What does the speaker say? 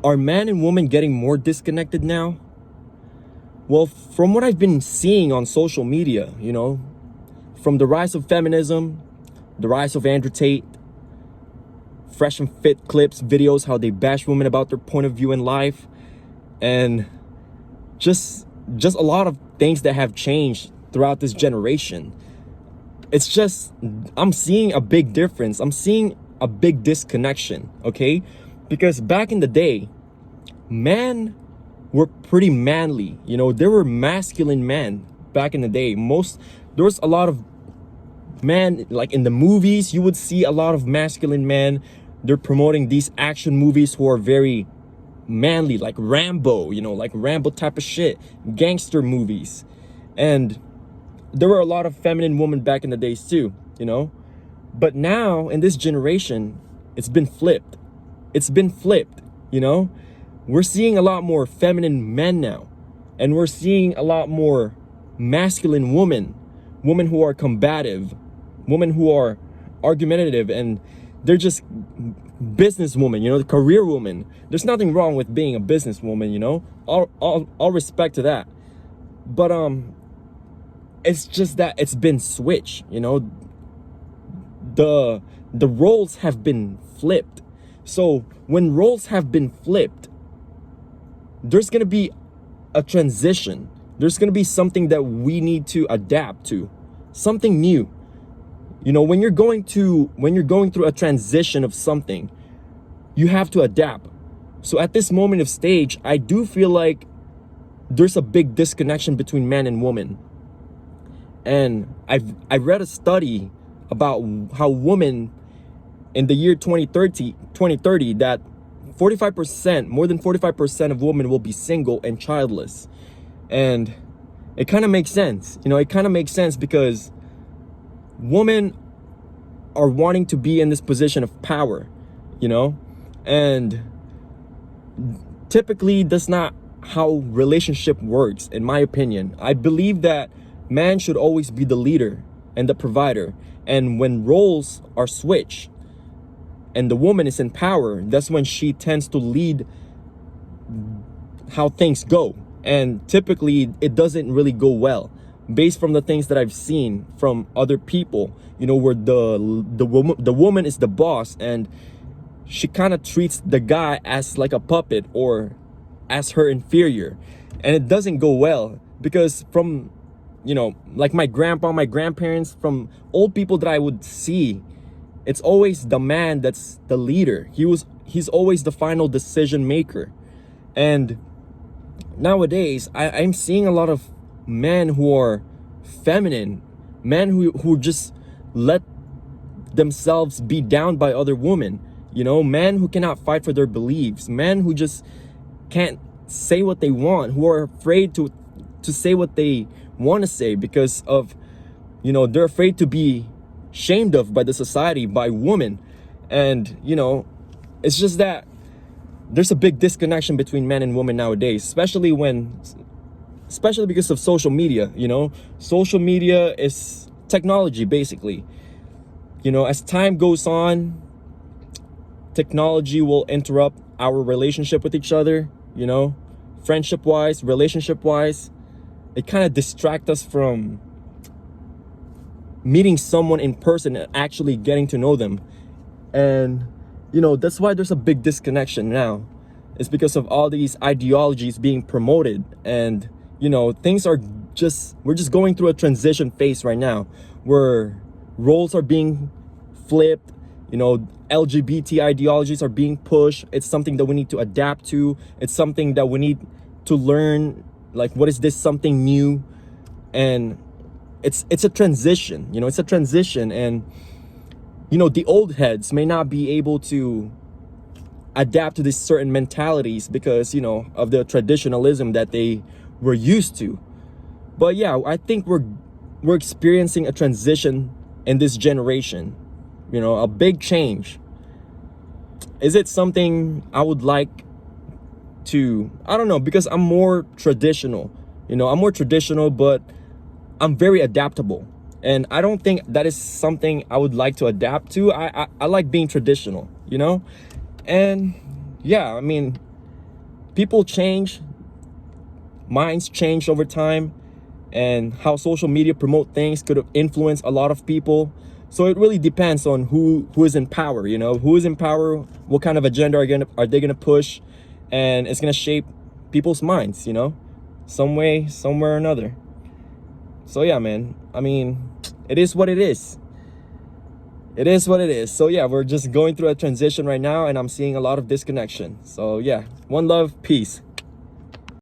Are man and woman getting more disconnected now? Well, from what I've been seeing on social media, from the rise of feminism, the rise of Andrew Tate, fresh and fit clips, videos, how they bash women about their point of view in life, and just a lot of things that have changed throughout this generation. It's just, I'm seeing a big difference. I'm seeing a big disconnection, okay? Because back in the day, men were pretty manly. There were masculine men back in the day. There was a lot of men, like in the movies, you would see a lot of masculine men. They're promoting these action movies who are very manly, like Rambo, like Rambo type of shit, gangster movies. And there were a lot of feminine women back in the days too, but now in this generation, it's been flipped. We're seeing a lot more feminine men now, and we're seeing a lot more masculine women who are combative, women who are argumentative, and they're just businesswomen, the career woman. There's nothing wrong with being a businesswoman, all respect to that. But it's just that it's been switched, the roles have been flipped. So when roles have been flipped, there's going to be a transition. There's going to be something that we need to adapt to, something new. When you're going through a transition of something, you have to adapt. So at this moment of stage, I do feel like there's a big disconnection between man and woman. And I read a study about how women in the year 2030, that 45%, more than 45% of women will be single and childless. And it kind of makes sense. It kind of makes sense because women are wanting to be in this position of power, and typically that's not how relationship works, in my opinion. I believe that man should always be the leader and the provider. And when roles are switched and the woman is in power, that's when she tends to lead how things go. And typically it doesn't really go well, based from the things that I've seen from other people, where the woman is the boss and she kind of treats the guy as like a puppet or as her inferior. And it doesn't go well because from, like my grandpa, my grandparents, from old people that I would see, it's always the man that's the leader. He's always the final decision maker. And nowadays, I'm seeing a lot of men who are feminine, men who just let themselves be down by other women, men who cannot fight for their beliefs, men who just can't say what they want, who are afraid to say what they want to say because of, they're afraid to be shamed of by the society, by women. And, it's just that there's a big disconnection between men and women nowadays, especially because of social media. Social media is technology, basically. As time goes on, technology will interrupt our relationship with each other, friendship wise, relationship wise. It kind of distracts us from meeting someone in person and actually getting to know them. And that's why there's a big disconnection now. It's because of all these ideologies being promoted, and things are we're just going through a transition phase right now where roles are being flipped. LGBT ideologies are being pushed. It's something that we need to adapt to. It's something that we need to learn, like, what is this, something new? And it's a transition. It's a transition. And the old heads may not be able to adapt to these certain mentalities because of the traditionalism that they were used to. But yeah, I think we're experiencing a transition in this generation, a big change. Is it something I would like to, I don't know, because I'm more traditional, but I'm very adaptable. And I don't think that is something I would like to adapt to. I like being traditional, And yeah, I mean, people change, minds change over time, and how social media promote things could influence a lot of people. So it really depends on who is in power, you know, who is in power, what kind of agenda are they gonna push, and it's gonna shape people's minds, you know, some way, somewhere or another. So yeah, man, I mean, it is what it is. It is what it is. So yeah, we're just going through a transition right now, and I'm seeing a lot of disconnection. So yeah, one love, peace.